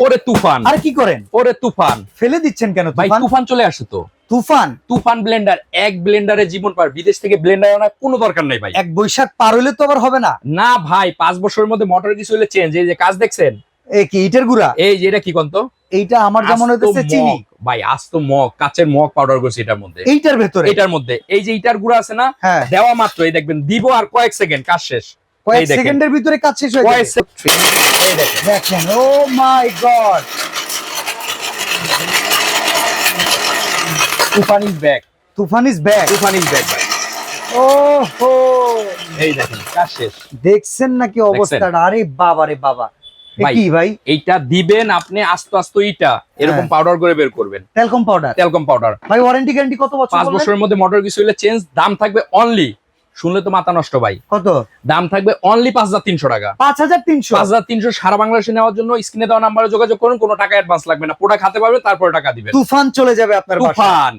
ওরে তুফান, আর কি করেন? ওরে তুফান ফেলে দিচ্ছেন কেন ভাই? তুফান? তুফান চলে আসে তো। তুফান তুফান ব্লেন্ডার, এক ব্লেন্ডারে জীবন পার। বিদেশ থেকে ব্লেন্ডার আনার কোনো দরকার নাই ভাই। এক বৈশাখ পার হইলে তো আবার হবে না। না ভাই, 5 বছরের মধ্যে মোটর কিছু হলে চেঞ্জ। এই যে কাজ দেখছেন, এ কি ইটের গুড়া? এই যে এটা কি কোন তো? এইটা আমার যেমন হইতেছে চিনি ভাই, আস্ত মগ, কাচের মগ পাউডার করছে এটার মধ্যে। এইটার ভেতরে এটার মধ্যে এই যে ইটার গুঁড়া আছে না, হ্যাঁ দেওয়া মাত্র এই দেখবেন দিব আর কয়েক সেকেন্ড কাজ শেষ। কয়েক এই দেখেন। সেকেন্ডের ভিতরে কাজ শেষ হয়ে কয়েক যাবে। এই দেখেন, দেখেন, oh my God, Toofan is back, Toofan is back. Toofan is back ভাই। ওহো, এই দেখেন কাজ শেষ। দেখছেন নাকি অবস্থাটা? আরে বাবা রে বাবা, এ ভাই, কি ভাই? এইটা দিবেন আপনি আস্তে আস্তে ইটা এরকম হ্যাঁ। পাউডার করে বের করবেন। Talcum powder. টেলকম পাউডার ভাই ওয়ারেন্টি গ্যারান্টি কত বছর? 5 বছরের মধ্যে মোটর কিছু হলে চেঞ্জ। দাম থাকবে অনলি, শুনলে তো মাথা নষ্ট ভাই, কত? দাম থাকবে অনলি 5300 টাকা। 5300? 5300 সারা বাংলাদেশে নেওয়ার জন্য স্ক্রিনে দেওয়া নাম্বারে যোগাযোগ করুন। কোনো টাকা অ্যাডভান্স লাগবে না, প্রোডাক্ট হাতে পাবেন, তারপরে টাকা দিবেন। তুফান চলে যাবে আপনার বাসায়। তুফান।